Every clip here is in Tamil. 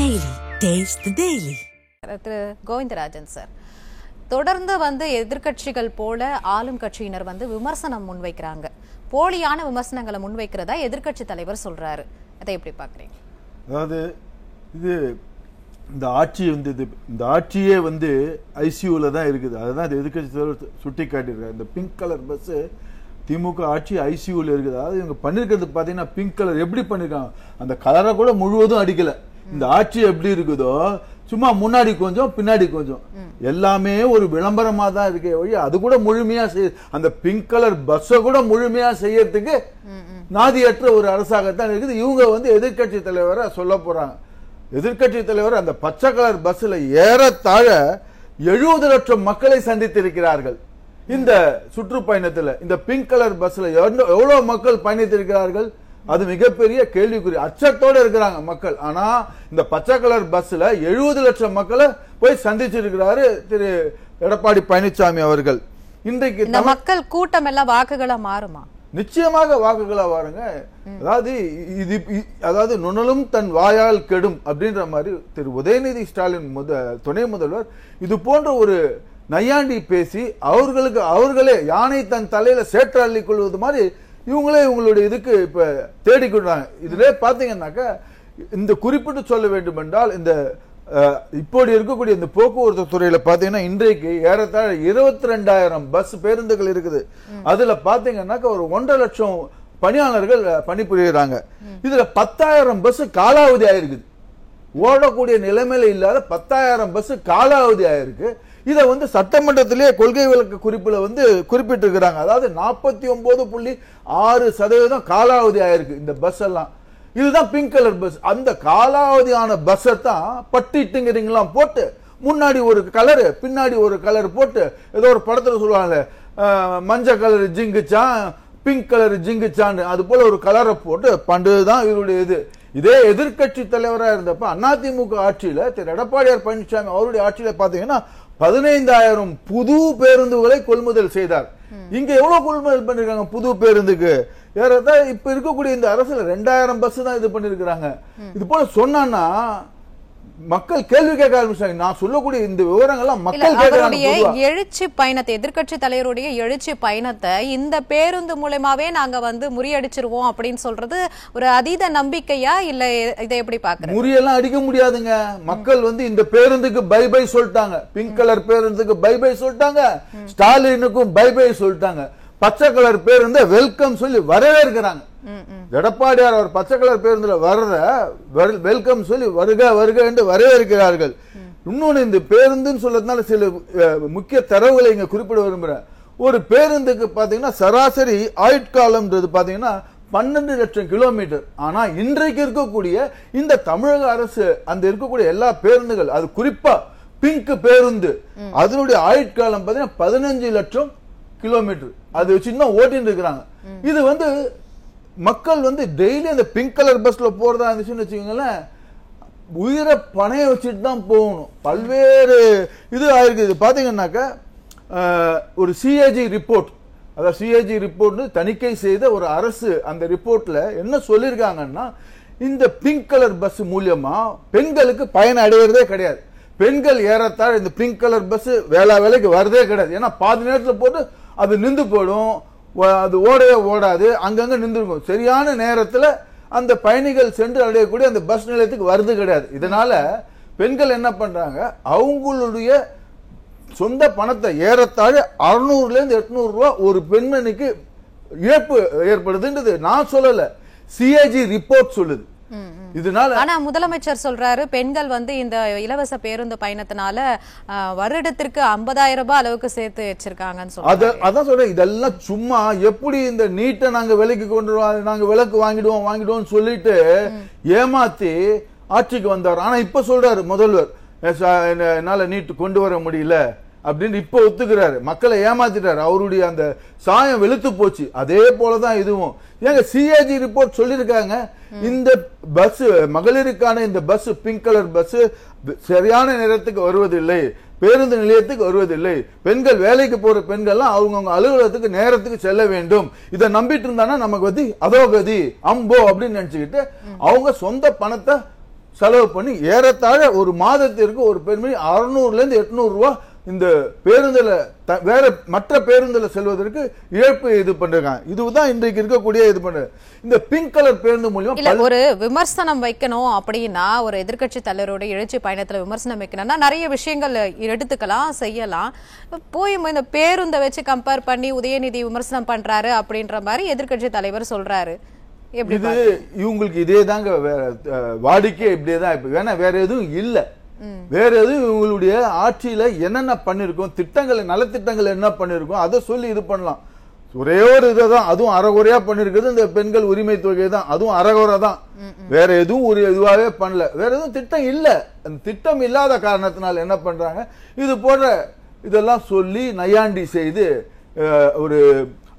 Daily. Taste the Daily. Thiru Govindarajan sir, தொடர்ந்து எதிர்க்கட்சிகள் போல ஆளும் கட்சியினர் விமர்சனம் முன்வைக்கிறாங்க. போலியான விமர்சனங்களை முன்வைக்கிறதா எதிர்க்கட்சி தலைவர் சொல்றாரு. அதை எப்படி பாக்குறீங்க? அதாவது இது இந்த ஆட்சி இந்த ஆட்சியே ஐசியூல தான் இருக்குது. அதுதான் எதிர்க்கட்சி தலைவர் சுட்டி காட்டியிருக்காரு. இந்த பிங்க் கலர் பஸ் திமுக ஆட்சி ஐசியூல இருக்குது. அதாவது இவங்க பண்ணிருக்கிறது பாத்தீங்கன்னா பிங்க் கலர் எப்படி பண்ணிருக்காங்க, அந்த கலரை கூட முழுவதும் அடிக்கல. இந்த ஆட்சி எப்படி இருக்குதோ சும்மா முன்னாடி கொஞ்சம் பின்னாடி கொஞ்சம் எல்லாமே ஒரு விளம்பரமா தான் இருக்கே வழி அது கூட முழுமையா அந்த பிங்க் கலர் பஸ்ஸை கூட முழுமையா செய்யறதுக்கு நாதியற்ற ஒரு அரசாங்கத்தான் இருக்குது. இவங்க எதிர்கட்சி தலைவரை சொல்ல போறாங்க. எதிர்கட்சி தலைவர் அந்த பச்சை கலர் பஸ்ல ஏறத்தாழ 70 லட்சம் மக்களை சந்தித்திருக்கிறார்கள். இந்த சுற்றுப்பயணத்துல இந்த பிங்க் கலர் பஸ்ல எவ்வளவு மக்கள் பயணித்திருக்கிறார்கள், அது மிகப்பெரிய கேள்விக்குறி. அச்சத்தோட இருக்கிறாங்க மக்கள். ஆனா இந்த பச்சை கலர் பஸ்ல 70 லட்சம் மக்களை போய் சந்திச்சிருக்கிறாரு திரு எடப்பாடி பழனிசாமி அவர்கள். இன்றைக்கு இந்த மக்கள் கூட்டம் எல்லாம் வாக்குகளா மாறுமா? நிச்சயமாக வாக்குகளா வாருங்க. அதாவது நுணலும் தன் வாயால் கெடும் அப்படின்ற மாதிரி திரு உதயநிதி ஸ்டாலின் துணை முதல்வர் இது போன்ற ஒரு நையாண்டி பேசி அவர்களே யானை தன் தலையில சேற்று அள்ளிக் கொள்வது மாதிரி இவங்களே இவங்களுடைய இதுக்கு இப்ப தேடிக்கொண்டாங்க. இதுல பாத்தீங்கன்னாக்கா இந்த குறிப்பிட்டு சொல்ல வேண்டும் என்றால் இந்த இப்போது இருக்கக்கூடிய இந்த போக்குவரத்து துறையில பாத்தீங்கன்னா இன்றைக்கு ஏறத்தாழ 22,000 பஸ் பேருந்துகள் இருக்குது. அதுல பாத்தீங்கன்னாக்கா ஒரு 1.5 லட்சம் பணியாளர்கள் பணிபுரியுறாங்க. இதுல 10,000 பஸ் காலாவதி ஆயிருக்குது. ஓடக்கூடிய நிலைமையில இல்லாத 10,000 பஸ் காலாவதி ஆயிருக்கு. இதை சட்டமன்றத்திலேயே கொள்கை விளக்க குறிப்புல குறிப்பிட்டு இருக்கிறாங்க. அதாவது 49.6% காலாவதி ஆயிருக்கு இந்த பஸ் எல்லாம். இதுதான் பிங்க் கலர் பஸ். அந்த காலாவதியான பஸ் தான் பட்டிட்டுங்கிறீங்களாம் போட்டு முன்னாடி ஒரு கலரு பின்னாடி ஒரு கலர் போட்டு ஏதோ ஒரு படத்துல சொல்லுவாங்க மஞ்சள் கலர் ஜிங்குச்சான் பிங்க் கலர் ஜிங்குச்சான்னு அது போல ஒரு கலரை போட்டு பண்றதுதான் இவருடைய இது. இதே எதிர்கட்சி தலைவராக இருந்தப்ப அதிமுக ஆட்சியில திரு எடப்பாடியார் பழனிசாமி அவருடைய ஆட்சியில பாத்தீங்கன்னா 15,000 புது பேருந்துகளை கொள்முதல் செய்தார். இங்க எவ்வளவு கொள்முதல் பண்ணிருக்காங்க புது பேருந்துக்கு? ஏறத்தான் இப்ப இருக்கக்கூடிய இந்த அரசுல 2,000 பஸ் தான் இது பண்ணிருக்காங்க. இது போல சொன்னா மக்கள் கேள்வி கேட்க ஆரம்பிச்சாங்க. நான் சொல்லக்கூடிய இந்த விவரங்கள்லாம் மக்கள் எழுச்சி பயணத்தை எதிர்கட்சி தலைவருடைய எழுச்சி பயணத்தை இந்த பேருந்து மூலமாவே நாங்க முறியடிச்சிருவோம் அப்படின்னு சொல்றது ஒரு அதீத நம்பிக்கையா இல்ல இதை எப்படி பாக்குறீங்க? முறியெல்லாம் அடிக்க முடியாதுங்க. மக்கள் இந்த பேருந்துக்கு பை பை சொல்லிட்டாங்க. பிங்க் கலர் பேருந்துக்கு பை பை சொல்லிட்டாங்க. ஸ்டாலினுக்கும் பை பை சொல்லிட்டாங்க. பச்சை கலர் பேருந்து வெல்கம் சொல்லி வரவேற்கிறாங்க. எடப்பாடியார் அவர் பச்சை கலர் பேருந்துல வர்ற வெல்கம் சொல்லி வருக வருக என்று வரவேற்கிறார்கள். இன்னொன்னு இந்த பேருந்துன்னு சொல்றதுனால சில முக்கிய தரவுகளை இங்க குறிப்பிட விரும்புறேன். ஒரு பேருந்துக்கு பாத்தீங்கன்னா சராசரி ஆயுட்காலம்ன்றது பாத்தீங்கன்னா 12 லட்சம் கிலோமீட்டர். ஆனா இன்றைக்கு இருக்கக்கூடிய இந்த தமிழக அரசு அந்த இருக்கக்கூடிய எல்லா பேருந்துகள் அது குறிப்பா பிங்க் பேருந்து அதனுடைய ஆயுட்காலம் பாத்தீங்கன்னா 15 லட்சம் கிலோமீட்டர். அது வச்சுன்னா ஓட்டின்னு இருக்கிறாங்க. இது மக்கள் டெய்லி அந்த பிங்க் கலர் பஸ்ல போறதா இருந்துச்சுன்னு வச்சுக்கோங்களேன், உயிரை பணைய வச்சுட்டு தான் போகணும். பல்வேறு இது ஆயிருக்கு. பாத்தீங்கன்னாக்கா ஒரு சிஏஜி ரிப்போர்ட், அதாவது சிஏஜி ரிப்போர்ட் தணிக்கை செய்த ஒரு அரசு அந்த ரிப்போர்ட்ல என்ன சொல்லியிருக்காங்கன்னா இந்த பிங்க் கலர் பஸ் மூலியமா பெண்களுக்கு பயன் அடைகிறதே கிடையாது. பெண்கள் ஏறத்தாழ இந்த பிங்க் கலர் பஸ் வேலைக்கு வரதே கிடையாது. ஏன்னா பாதி நேரத்தில் போட்டு அது நின்று போயிடும், அது ஓடவே ஓடாது, அங்கங்க நின்றுருக்கும். சரியான நேரத்தில் அந்த பயணிகள் சென்று அடையக்கூடிய அந்த பஸ் நிலையத்துக்கு வருது கிடையாது. இதனால பெண்கள் என்ன பண்றாங்க, அவங்களுடைய சொந்த பணத்தை ஏறத்தாழ 600 to 800 ரூபாய் ஒரு பெண்மணிக்கு இழப்பு ஏற்படுதுன்றது நான் சொல்லல, சிஏஜி ரிப்போர்ட் சொல்லுது. இதனால ஆனா முதலமைச்சர் சொல்றாரு பெண்கள் இந்த இலவச பேருந்து பயணத்தினால வருடத்திற்கு 50,000 ரூபாய் அளவுக்கு சேர்த்து வச்சிருக்காங்கன்னு சொல்றாரு. அதான் சொல்றேன், இதெல்லாம் சும்மா எப்படி இந்த நீட்டை நாங்க விலைக்கு கொண்டு நாங்க விலைக்கு வாங்கிடுவோம் சொல்லிட்டு ஏமாத்தி ஆட்சிக்கு வந்தார். ஆனா இப்ப சொல்றாரு முதல்வர் என்னால நீட்டு கொண்டு வர முடியல அப்படின்னு இப்ப ஒத்துக்கிறாரு. மக்களை ஏமாத்திட்டாரு. அவருடைய அந்த சாயம் வெளுத்து போச்சு. அதே போலதான் இதுவும். ஏங்க சிஏஜி ரிப்போர்ட் சொல்லிருக்காங்க இந்த பஸ் மகளிருக்கான இந்த பஸ் பிங்க் கலர் பஸ் சரியான நேரத்துக்கு வருவதில்லை, பேருந்து நிலையத்துக்கு வருவதில்லை, பெண்கள் வேலைக்கு போற பெண்கள்லாம் அவங்கவுங்க அலுவலகத்துக்கு நேரத்துக்கு செல்ல வேண்டும். இதை நம்பிட்டு இருந்தானா நமக்கு அதோ கதி அம்போ அப்படின்னு நினைச்சுக்கிட்டு அவங்க சொந்த பணத்தை செலவு பண்ணி ஏறத்தாழ ஒரு மாதத்திற்கு ஒரு பெண்மணி 600-800 ரூபாய் இந்த பேருந்துல வேற மற்ற பேருந்துல செல்வதற்கு இழப்பு இது பண்றாங்க. இதுதான் இன்றைக்கு இருக்கக்கூடிய இது பண்ற இந்த பிங்க் கலர் பேருந்து மூலமா இல்ல ஒரு விமர்சனம் வைக்கணும் அப்படின்னா ஒரு எதிர்க்கட்சி தலைவரோட எழுச்சி பயணத்துல விமர்சனம் வைக்கணும்னா நிறைய விஷயங்கள் எடுத்துக்கலாம் செய்யலாம். போய் இந்த பேருந்தை வச்சு கம்பேர் பண்ணி உதயநிதி விமர்சனம் பண்றாரு அப்படின்ற மாதிரி எதிர்க்கட்சி தலைவர் சொல்றாரு. இது இவங்களுக்கு இதே தாங்க வாடிக்கை இப்படியேதான். இப்ப வேணா வேற எதுவும் இல்ல. வேற எதுவும் இவங்களுடைய ஆட்சியில என்னென்ன பண்ணிருக்கோம், திட்டங்கள் நலத்திட்டங்கள் என்ன பண்ணிருக்கோம் அதை சொல்லி இது பண்ணலாம். ஒரே ஒரு இதுதான், அதுவும் அறகுறையா பண்ணிருக்கிறது இந்த பெண்கள் உரிமை தொகை தான். அதுவும் அறகுறை தான், வேற எதுவும் ஒரு இதுவாகவே பண்ணல. வேற எதுவும் திட்டம் இல்ல. அந்த திட்டம் இல்லாத காரணத்தினால என்ன பண்றாங்க, இது போன்ற இதெல்லாம் சொல்லி நையாண்டி செய்து ஒரு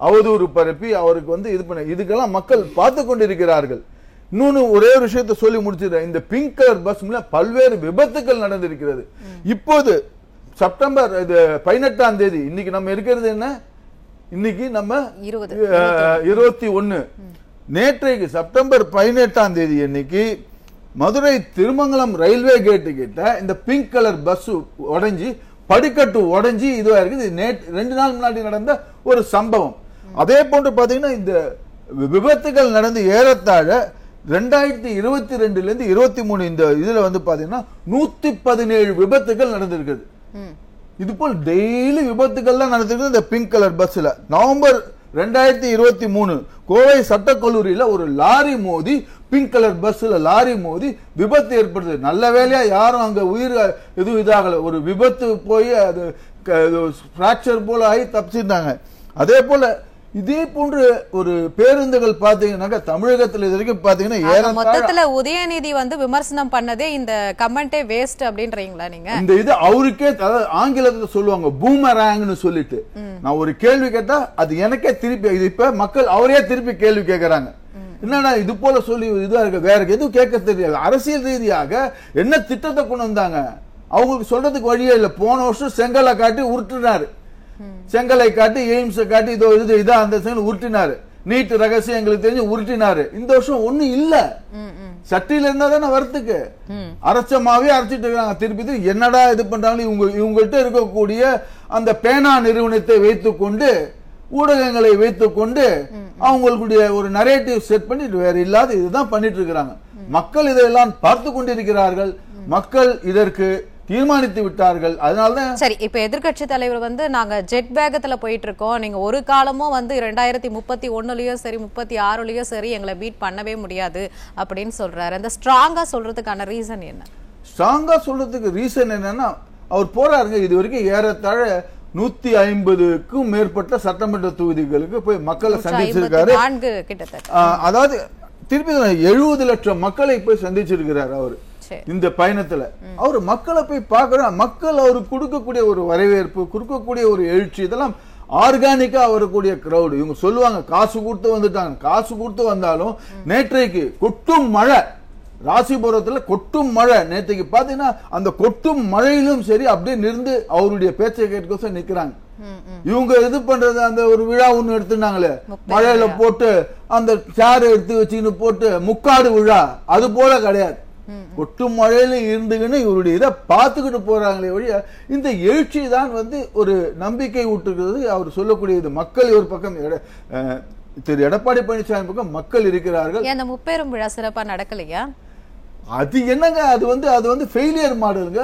அவதூறு பரப்பி அவருக்கு இது பண்ண இதுக்கெல்லாம் மக்கள் பார்த்து கொண்டிருக்கிறார்கள். இன்னொன்னு ஒரே ஒரு விஷயத்தை சொல்லி முடிச்சிடுறேன். இந்த பிங்க் கலர் பஸ் பல்வேறு விபத்துக்கள் நடந்திருக்கிறது. இப்போது செப்டம்பர் 18ஆம் தேதி, இன்னைக்கு நம்ம இருக்கிறது என்ன, இன்னைக்கு நம்ம 21. நேற்றைக்கு செப்டம்பர் 18ஆம் தேதி அன்னைக்கு மதுரை திருமங்கலம் ரயில்வே கேட்டு கிட்ட இந்த பிங்க் கலர் பஸ் உடைஞ்சி படிக்கட்டு உடைஞ்சி இதுவா இருக்குது. 2 நாள் முன்னாடி நடந்த ஒரு சம்பவம். அதே போன்று பாத்தீங்கன்னா இந்த விபத்துகள் நடந்து ஏறத்தாழ 2022 23 இந்த இதுல பாத்தீங்கன்னா 117 விபத்துகள் நடந்திருக்குது. இது போல் டெய்லி விபத்துகள்லாம் நடந்திருக்கு இந்த பிங்க் கலர் பஸ்ல. நவம்பர் 2023 கோவை சட்டக்கல்லூரியில ஒரு லாரி மோதி, பிங்க் கலர் பஸ்ல லாரி மோதி விபத்து ஏற்படுது. நல்ல வேலையா யாரும் அங்க உயிர் எதுவும் இதாகல. ஒரு விபத்து போய் அது பிராக்சர் போல ஆகி தப்பிச்சிருந்தாங்க. அதே போல இதே போன்று ஒரு பேருந்துகள் பாத்தீங்கன்னா தமிழகத்தில் இது வரைக்கும் பாத்தீங்கன்னா மொத்தத்துல உதயநிதி விமர்சனம் பண்ணதே இந்த கமெண்டே வேஸ்ட் அப்படின்றீங்களா நீங்க? இந்த இது அவருக்கே ஆங்கிலத்துல சொல்லுவாங்க பூமராங்னு சொல்லிட்டு. நான் ஒரு கேள்வி கேட்டா அது எனக்கே திருப்பி இது இப்ப மக்கள் அவரே திருப்பி கேள்வி கேட்கறாங்க. என்னன்னா இது போல சொல்லி இதுவா இருக்கு, வேற எதுவும் கேட்க தெரியாது. அரசியல் ரீதியாக என்ன திட்டத்தை கொண்டு வந்தாங்க அவங்களுக்கு சொல்றதுக்கு வழியே இல்ல. போன வருஷம் செங்கலை காட்டி உருட்டுனாரு, செங்கலை காட்டி எய்ம்ஸ் காட்டி இதோ அந்த உருட்டினாரு. நீட் ரகசியம் எங்களுக்கு தெரிஞ்சு உருட்டினாரு. இந்த வருஷம் ஒண்ணு இல்ல. சட்டியில இருந்தா தானே வரத்துக்கு அரைச்சமாவே அரைச்சிட்டு இருக்காங்க. திருப்பி என்னடா இது பண்றாங்க இவங்கள்ட்ட இருக்கக்கூடிய அந்த பேனா நிறுவனத்தை வைத்துக் கொண்டு ஊடகங்களை வைத்துக் கொண்டு அவங்களுடைய ஒரு நரேட்டிவ் செட் பண்ணி வேற இல்லாத இதுதான் பண்ணிட்டு இருக்கிறாங்க. மக்கள் இதையெல்லாம் பார்த்து கொண்டிருக்கிறார்கள். மக்கள் இதற்கு தீர்மானித்து விட்டார்கள். அதனாலதான் சரி. இப்ப எதிர்க்கட்சி தலைவர் நாங்க ஜெட் வேகத்துல போயிட்டு இருக்கோம், நீங்க ஒரு காலமும் 2031லயும் சரி 36லயும் சரி எங்களை பீட் பண்ணவே முடியாது அப்படின்னு சொல்றாரு. அந்த ஸ்ட்ராங்கா சொல்றதுக்கான ரீசன் என்ன? ஸ்ட்ராங்கா சொல்றதுக்கு ரீசன் என்னன்னா அவர் போறாருங்க. இது வரைக்கும் ஏறத்தாழ 150க்கும் மேற்பட்ட சட்டமன்ற தொகுதிகளுக்கு போய் மக்களை சந்திச்சிருக்காரு. அதாவது திருப்பி 70 லட்சம் மக்களை போய் சந்திச்சிருக்கிறார் அவரு. இந்த பயணத்துல அவரு மக்களை போய் பார்க்கிற மக்கள் அவருக்கு கொடுக்கக்கூடிய ஒரு வரவேற்பு, கொடுக்கக்கூடிய ஒரு எழுச்சி, இதெல்லாம் ஆர்கானிக்கா வரக்கூடிய கிரௌடு. இவங்க சொல்லுவாங்க காசு கொடுத்து வந்துட்டாங்க. காசு கொடுத்து வந்தாலும் நேற்றைக்கு கொட்டும் மழை, ராசிபுரத்துல கொட்டும் மழை. நேற்றைக்கு பாத்தீங்கன்னா அந்த கொட்டும் மழையிலும் சரி அப்படியே நின்று அவருடைய பேச்சை கேட்க நிக்கிறாங்க. இவங்க இது பண்றது அந்த ஒரு விழா ஒண்ணு எடுத்துனாங்களே மழையில போட்டு அந்த சேர் எடுத்து வச்சுக்கின்னு போட்டு முக்காடு விழா, அது போல கிடையாது. கொட்டும் மழையில இருந்துன்னு இவருடைய இதை பார்த்துக்கிட்டு போறாங்களே ஒழிய இந்த எழுச்சி தான் ஒரு நம்பிக்கை ஊட்டுகிறது. அவர் சொல்லக்கூடியது மக்கள் ஒரு பக்கம் திரு எடப்பாடி பழனிசாமி பக்கம் மக்கள் இருக்கிறார்கள். அந்த முப்பெரும் விழா சிறப்பா நடக்கலையா? அது என்னங்க, அது ஃபெயிலியர் மாடலுங்க.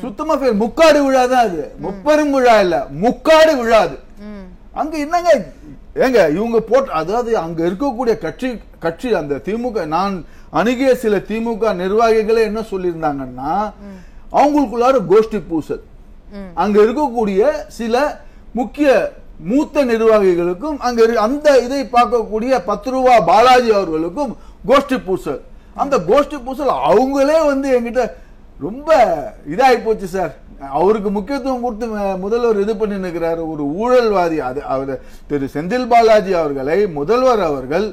சுத்தமா முக்காடு விழா தான் அது. முப்பெரும் விழா இல்ல, முக்காடு விழா அது. அங்க என்னங்க ஏங்க இவங்க போட்டு, அதாவது அங்க இருக்கக்கூடிய கட்சி அந்த திமுக, நான் அணுகிய சில திமுக நிர்வாகிகளே என்ன சொல்லியிருந்தாங்கன்னா அவங்களுக்குள்ளார கோஷ்டி பூசல். அங்க இருக்கக்கூடிய சில முக்கிய மூத்த நிர்வாகிகளுக்கும் அங்க அந்த இதை பார்க்கக்கூடிய 10 ரூபா பாலாஜி அவர்களுக்கும் கோஷ்டி பூசல். அந்த கோஷ்டி பூசல் அவங்களே என்கிட்ட ரொம்ப இதாகி போச்சு சார். அவருக்கு முக்கியத்துவம் கொடுத்து முதல்வர் இது பண்ணி நிற்கிறார், ஒரு ஊழல்வாதி. அது அவர் திரு செந்தில் பாலாஜி அவர்களை முதல்வர் அவர்கள்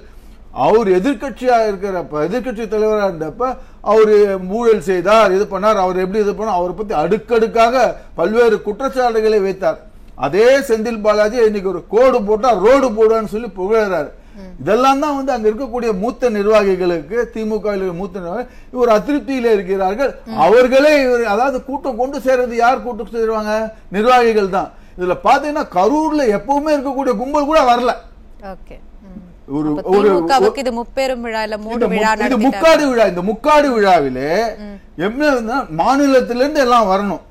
அவர் எதிர்கட்சியா இருக்கிறப்ப, எதிர்கட்சி தலைவராக இருந்தப்ப அவரு ஊழல் செய்தார், இது பண்ணார், அவர் எப்படி இது பண்ணார், அவரை பத்தி அடுக்கடுக்காக பல்வேறு குற்றச்சாட்டுகளை வைத்தார். அதே செந்தில் பாலாஜி இன்னைக்கு ஒரு கோடு போட்டா ரோடு போடுவான்னு சொல்லி புகழறாரு. இதெல்லாம் தான் வந்து அங்க இருக்கக்கூடிய மூத்த நிர்வாகிகளுக்கு, திமுக மூத்த நிர்வாகிகள் ஒரு அதிருப்தியில இருக்கிறார்கள். அவர்களே அதாவது கூட்டம் கொண்டு சேர்றது யார் கூட்டம் சேருவாங்க? நிர்வாகிகள் தான். இதுல பாத்தீங்கன்னா கரூர்ல எப்பவுமே இருக்கக்கூடிய கும்பல் கூட வரல. இது முப்பெரும் விழா இல்ல மூணு விழா, இது முக்காடு விழா. இந்த முக்காடு விழாவிலே என்ன மாநிலத்திலிருந்து எல்லாம் வரணும்.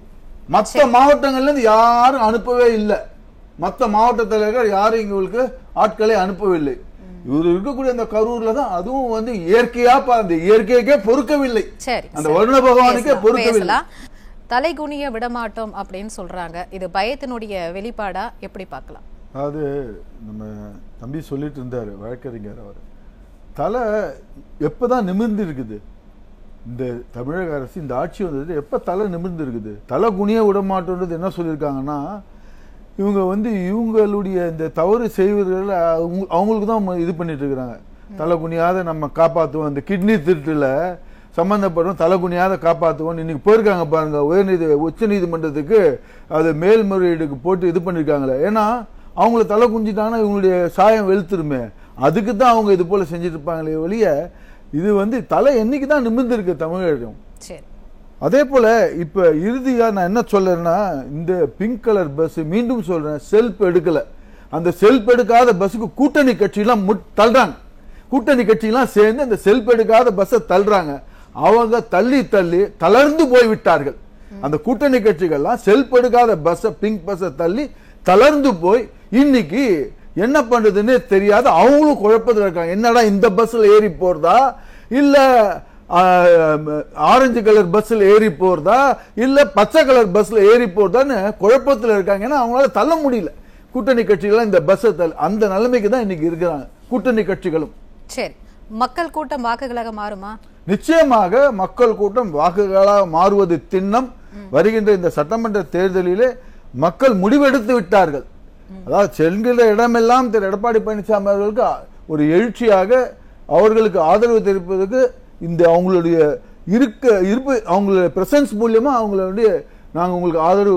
மற்ற மாவட்டங்கள்ல இருந்து யாரும் அனுப்பவே இல்லை. மற்ற மாவட்ட தலைவர்கள் யாரும் இவங்களுக்கு ஆட்களை அனுப்பவில்லை. இவர் இருக்கக்கூடிய அந்த கரூர்ல தான் அதுவும் வந்து இயற்கையா அந்த இயற்கைக்கே பொறுக்கவில்லை, அந்த வருண பகவானுக்கே பொறுக்கவில்லை. தலைகுனிய விடமாட்டோம் அப்படின்னு சொல்றாங்க. இது பயத்தினுடைய வெளிப்பாடா எப்படி பார்க்கலாம்? அது நம்ம தம்பி சொல்லிட்டு இருந்தாரு வழக்கறிஞர், அவர் தலை எப்பதான் நிமிர்ந்து இருக்குது? இந்த தமிழக அரசு இந்த ஆட்சி வந்தது எப்ப தலை நிமிர்ந்து இருக்குது? தலை குனிய விடமாட்டோன்றது என்ன சொல்லியிருக்காங்கன்னா, இவங்க வந்து இவங்களுடைய இந்த தவறு செய்வர்கள் அவங்களுக்கு தான் இது பண்ணிட்டு இருக்கிறாங்க. தலை குனியாத நம்ம காப்பாற்றுவோம், இந்த கிட்னி திருட்டுல சம்பந்தப்படும் தலை குனியாத காப்பாற்றுவோம். இன்னைக்கு போயிருக்காங்க பாருங்க உச்ச நீதிமன்றத்துக்கு, அது மேல்முறையீடுக்கு போட்டு இது பண்ணிருக்காங்களே. ஏன்னா அவங்கள தலை குஞ்சிட்டாங்கன்னா இவங்களுடைய சாயம் வெளுத்துருமே, அதுக்கு தான் அவங்க இது போல செஞ்சுட்டு இருப்பாங்களே ஒழிய இது வந்து தலை என்னைக்கு தான் நிமிர்ந்து இருக்கு தமிழகம். அதே போல இப்ப இறுதியா நான் என்ன சொல்றேன்னா, இந்த பிங்க் கலர் பஸ் மீண்டும் சொல்றேன், செல்ஃப் எடுக்கல. அந்த செல்ஃப் எடுக்காத பஸ்ஸுக்கு கூட்டணி கட்சியெல்லாம் தள்ளுறாங்க. கூட்டணி கட்சியெல்லாம் சேர்ந்து அந்த செல்ஃப் எடுக்காத பஸ்ஸை தள்ளுறாங்க. அவங்க தள்ளி தள்ளி தளர்ந்து போய் விட்டார்கள். அந்த கூட்டணி கட்சிகள்லாம் செல்ஃப் எடுக்காத பஸ்ஸை, பிங்க் பஸ்ஸை தள்ளி தளர்ந்து போய் இன்னைக்கு என்ன பண்றதுன்னு தெரியாத அவங்களும் குழப்பத்தில் இருக்காங்க. என்னடா இந்த பஸ்ல ஏறி போறதா, இல்ல ஆரஞ்சு கலர் பஸ்ல ஏறி போறதா, இல்ல பச்சை கலர் பஸ்ல ஏறி போறதான்னு குழப்பத்தில் இருக்காங்க. ஏன்னா அவங்களால தள்ள முடியல கூட்டணி கட்சிகள் இந்த பஸ்ஸை அந்த நிலைமைக்கு தான் இன்னைக்கு இருக்கிறாங்க கூட்டணி கட்சிகளும். சரி, மக்கள் கூட்டம் வாக்குகளாக மாறுமா? நிச்சயமாக மக்கள் கூட்டம் வாக்குகளாக மாறுவது திண்ணம். வருகின்ற இந்த சட்டமன்ற தேர்தலிலே மக்கள் முடிவெடுத்து விட்டார்கள். அதாவது செல்கிற இடமெல்லாம் திரு எடப்பாடி பழனிசாமி அவர்களுக்கு ஒரு எழுச்சியாக அவர்களுக்கு ஆதரவு தெரிவிப்பதற்கு இந்த அவங்களுடைய இருப்பு அவங்களுடைய பிரசன்ஸ் மூலியமா அவங்களுடைய நாங்கள் உங்களுக்கு ஆதரவு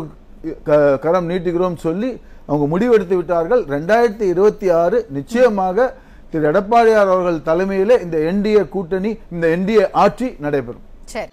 கரம் நீட்டுகிறோம் சொல்லி அவங்க முடிவெடுத்து விட்டார்கள். 2026 நிச்சயமாக திரு எடப்பாடியார் அவர்கள் தலைமையிலே இந்த என்டிஏ கூட்டணி, இந்த என்டிஏ ஆட்சி நடைபெறும். சரி.